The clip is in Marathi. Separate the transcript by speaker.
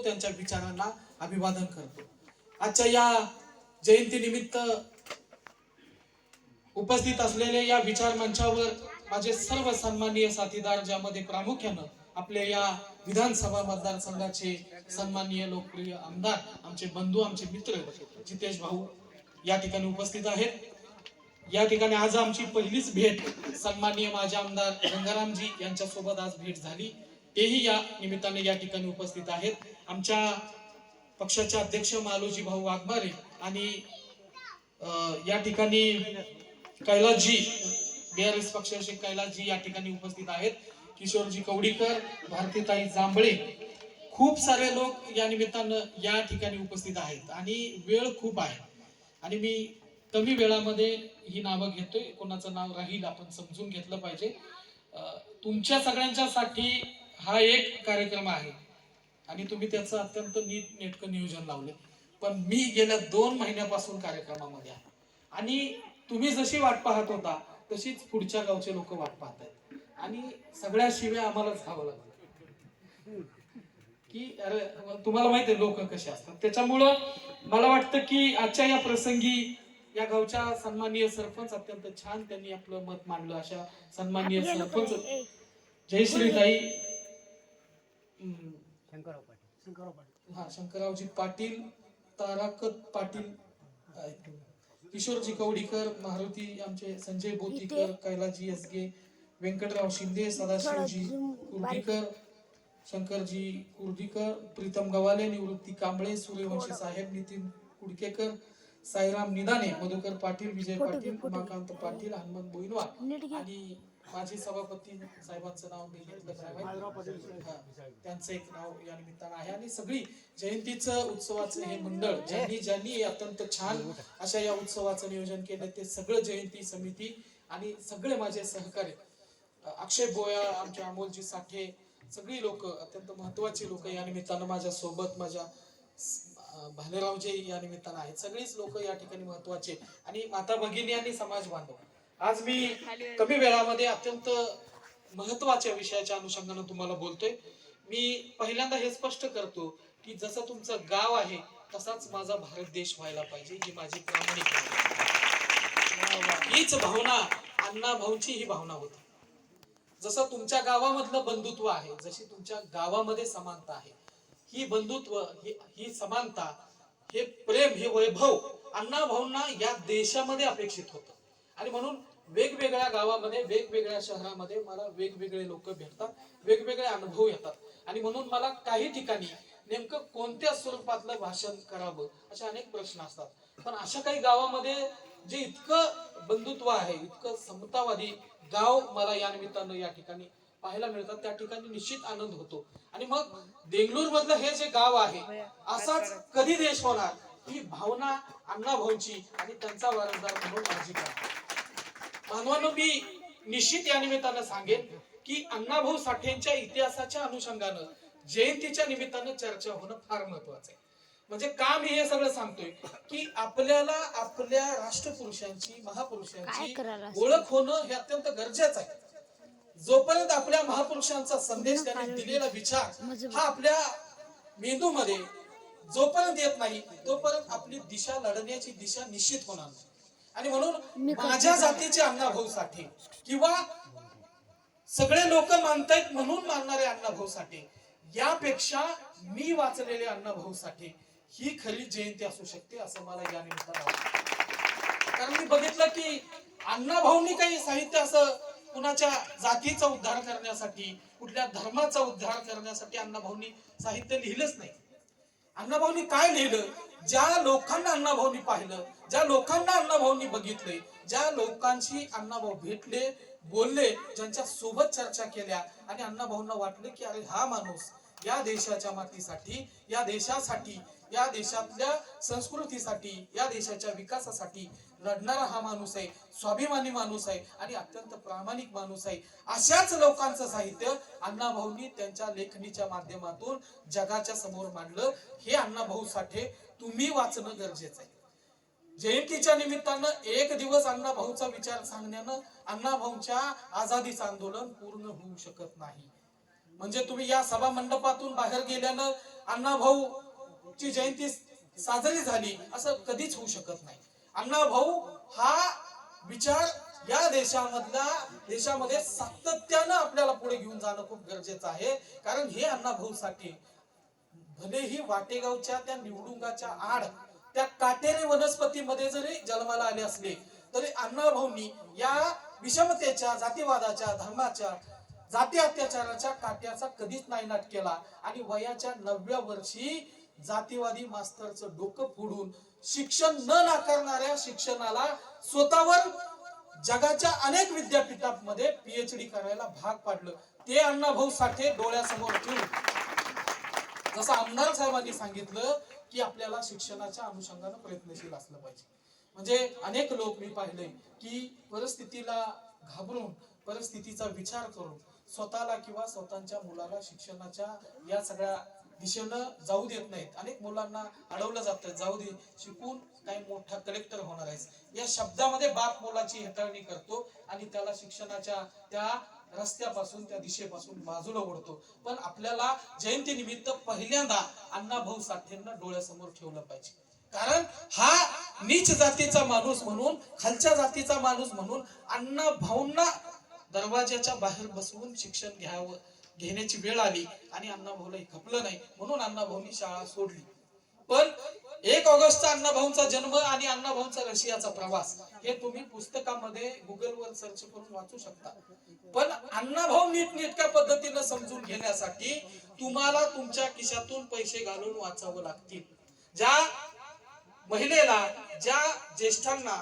Speaker 1: करतो, त्यांच्या विचारांना अभिवादन करतो. आजच्या या जयंती निमित्त उपस्थित असलेले या विचार मंचावर माझे सर्व सन्माननीय साथीदार, ज्यामध्ये प्रामुख्यानं आपल्या या विधानसभा मतदारसंघाचे सन्माननीय लोकप्रिय आमदार, आमचे बंधू, आमचे मित्र जितेश भाऊ या ठिकाणी उपस्थित आहेत. या ठिकाणी आज आमची पहिलीच भेट सन्माननीय माजी आमदार गंगारामजी यांच्या सोबत आज भेट झाली. तेही या निमित्ताने या ठिकाणी उपस्थित आहेत. आमच्या पक्षाचे अध्यक्ष मालोजी भाऊ वाघमारे आणि या ठिकाणी कैलासजी, बीआरएस पक्षाचे कैलासजी या ठिकाणी उपस्थित आहेत. किशोरजी कवडीकर, भारतीताई जांभळे, खूप सारे लोक या निमित्तानं या ठिकाणी उपस्थित आहेत आणि वेळ खूप आहे आणि मी कमी वेळामध्ये ही नावं घेतोय. कोणाचं नाव राहील आपण समजून घेतलं पाहिजे. तुमच्या सगळ्यांच्यासाठी हा एक कार्यक्रम आहे आणि तुम्ही त्याचं अत्यंत नेटकं नियोजन लावले. पण मी गेल्या 2 महिन्यापासून कार्यक्रमामध्ये आहे आणि तुम्ही जशी वाट पाहत होता तशीच पुढच्या गावचे लोक वाट पाहत आहेत आणि सगळ्या शिव्या आम्हालाच घ्यावं लागतं की अरे तुम्हाला माहिती आहे लोक कसे असतात. त्याच्यामुळं मला वाटतं की आजच्या या प्रसंगी या गावच्या सन्माननीय सरपंच अत्यंत छान त्यांनी आपलं मत मांडलं. अशा सन्माननीय सरपंच जयश्रीताई शंकररावजी पाटील, ताराकत पाटील, किशोरजी कवडीकर, मारुती आमचे संजय बोतीकर, कैलासजी यसगे, व्यंकटराव शिंदे, सदाशिवजी कुर्डीकर, शंकरजी कुर्डीकर, प्रीतम गवाले, निवृत्ती कांबळे, सूर्यवंशी साहेब, नितीन कुडकेकर, साईराम निदाने, मधुकर पाटील, विजय पाटील, उमाकांत पाटील, हनुमंत बोईनवार आणि माजी सभापती साहेबांचं नाव मी घेतलं, त्यांचं एक नाव या निमित्तानं आहे. आणि सगळी जयंतीचं उत्सवाचं हे मंडळ ज्यांनी अत्यंत छान अशा या उत्सवाचं नियोजन केलं ते सगळं जयंती समिती आणि सगळे माझे सहकारी, अक्षय बोया, आमचे अमोलजी साठे, सगळी लोक अत्यंत महत्वाची लोक या निमित्तानं माझ्या सोबत, माझ्या भालेरावजी या निमित्तानं आहेत. सगळीच लोक या ठिकाणी महत्वाचे आणि माता भगिनी आणि समाज बांधव. आज मी कमी वेळामध्ये अत्यंत महत्वाच्या विषयाच्या अनुषंगाने तुम्हाला बोलतोय. मी पहिल्यांदा हे स्पष्ट करतो की जसं तुमचं गाव आहे तसाच माझा भारत देश व्हायला पाहिजे, ही माझी प्रामाणिक हीच भावना अण्णा भाऊंची ही भावना होती. जसं तुमच्या गावामधलं बंधुत्व आहे, जशी तुमच्या गावामध्ये समानता आहे, ही बंधुत्व, ही समानता, हे प्रेम, हे वैभव अण्णा भाऊंना या देशामध्ये अपेक्षित होतं. आणि म्हणून वेगवेगळ्या गावामध्ये, वेगवेगळ्या शहरामध्ये मला वेगवेगळे लोक भेटतात, वेगवेगळे अनुभव येतात आणि म्हणून मला काही ठिकाणी नेमकं कोणत्या स्वरूपातलं भाषण करावं असे अनेक प्रश्न असतात. पण अशा काही गावामध्ये जे इतकं बंधुत्व आहे, इतकं समतावादी गाव मला या निमित्तानं या ठिकाणी पाहायला मिळतात, त्या ठिकाणी निश्चित आनंद होतो. आणि मग देंगलूर मधलं हे जे गाव आहे असाच कधी देश होणार, ही भावना अण्णा भाऊंची आणि त्यांचा वारसदार म्हणून माझी मानवानं मी निश्चित या निमित्तानं सांगेन की अण्णाभाऊ साठेंच्या इतिहासाच्या अनुषंगानं जयंतीच्या निमित्तानं चर्चा होणं फार महत्वाचं आहे. म्हणजे का मी हे सगळं सांगतोय की आपल्याला आपल्या राष्ट्रपुरुषांची, महापुरुषांची ओळख होणं हे अत्यंत गरजेचं आहे. जोपर्यंत आपल्या महापुरुषांचा संदेश, त्यांनी दिलेला विचार हा आपल्या मेंदूमध्ये जोपर्यंत येत नाही तोपर्यंत आपली दिशा, लढण्याची दिशा निश्चित होणार नाही. आणि म्हणून माझ्या जातीचे अण्णाभाऊ साठे किंवा सगळे लोक मानतायत म्हणून मानणारे अण्णाभाऊ साठे यापेक्षा मी वाचलेले अण्णाभाऊ साठे ही खरी जयंती असू शकते असं मला या निमित्तानं वाटतं. कारण मी बघितलं की अण्णाभाऊंनी काही साहित्य असं कुणाच्या जातीचा उद्धार करण्यासाठी, कुठल्या धर्माचा उद्धार करण्यासाठी अण्णाभाऊंनी साहित्य लिहिलंच नाही. अण्णाभाऊंनी काय लिहिलं? ज्या लोकांना अण्णाभाऊंनी पाहिलं, ज्या लोकांना अण्णाभाऊंनी बघितले, ज्या लोकांशी अण्णाभाऊ भेटले, बोलले, ज्यांच्या सोबत चर्चा केल्या आणि अण्णाभाऊंना वाटलं की अरे हा माणूस या देशाच्या मातीसाठी, या देशासाठी, या देशातल्या संस्कृतीसाठी, या देशाच्या विकासासाठी लढणारा हा माणूस आहे, स्वाभिमानी माणूस आहे आणि अत्यंत प्रामाणिक माणूस आहे. अशाच लोकांचं साहित्य अण्णाभाऊंनी त्यांच्या लेखणीच्या माध्यमातून जगाच्या समोर मांडलं. हे अण्णाभाऊ साठे तुम्ही वाचणं गरजेचं आहे. जयंतीच्या निमित्तानं एक दिवस अण्णाभाऊचा विचार सांगण्यानं अण्णाभाऊंच्या आझादीचं आंदोलन पूर्ण होऊ शकत नाही. म्हणजे तुम्ही या सभा मंडपातून बाहेर गेल्यानं अण्णाभाऊ ची जयंती साजरी झाली असं कधीच होऊ शकत नाही. अण्णाभाऊ हा विचार या देशामध्ये सातत्यानं आपल्याला पुढे घेऊन जाणं खूप गरजेचं आहे. कारण हे अण्णाभाऊ साठी भलेही वाटेगावच्या त्या निवडुंगाच्या आड त्या काटेरी वनस्पतीमध्ये जरी जन्माला आले असले तरी अण्णाभाऊंनी या विषमतेच्या, जातीवादाच्या, धर्माच्या, जाती अत्याचाराच्या काट्याचा कधीच नायनाट केला आणि वयाच्या 9व्या वर्षी जातीवादी मास्तरचं डोकं फोडून शिक्षण न नाकारणाऱ्या शिक्षणाला स्वतःवर जगाच्या अनेक विद्यापीठांमध्ये पीएचडी करायला भाग पाडलं. ते अण्णाभाऊ साठे डोळ्यासमोर ठेवून, जसं आमदार साहेबांनी सांगितलं की आपल्याला शिक्षणाच्या अनुषंगाने प्रयत्नशील असलं पाहिजे. म्हणजे अनेक लोक मी पाहिले की परिस्थितीला घाबरून, परिस्थितीचा विचार करून स्वतःला किंवा स्वतःच्या मुलाला शिक्षणाच्या या सगळ्या दिशेनं जाऊ देत नाहीत. अनेक मुलांना अडवलं जातं, जाऊ दे, शिकून काही मोठा कलेक्टर होणार आहेस या शब्दामध्ये बाप मुलाची हेटाळणी करतो आणि त्याला शिक्षणाच्या त्या रस्त्यापासून, त्या दिशेपासून बाजूला ओढतो. पण आपल्याला जयंती निमित्त पहिल्यांदा अण्णाभाऊ साठेंना डोळ्यासमोर ठेवलं पाहिजे. कारण हा नीच जातीचा माणूस म्हणून, खालच्या जातीचा माणूस म्हणून अण्णाभाऊंना दरवाजाच्या बाहेर बसवून शिक्षण घेण्याची वेळ आली आणि अण्णाभाऊलाही खपलं नाही, म्हणून अण्णाभाऊंनी शाळा सोडली. पण 1 ऑगस्टचा अण्णाभाऊंचा जन्म आणि अण्णाभाऊंचा रशियाचा प्रवास हे तुम्ही पुस्तकामध्ये गुगलवर सर्च करून वाचू शकता. पण अण्णाभाऊ नीटनेटक्या पद्धतीने समजून घेण्यासाठी तुम्हाला तुमच्या खिशातून पैसे घालून वाचावं लागतील. ज्या महिलेला, ज्या ज्येष्ठांना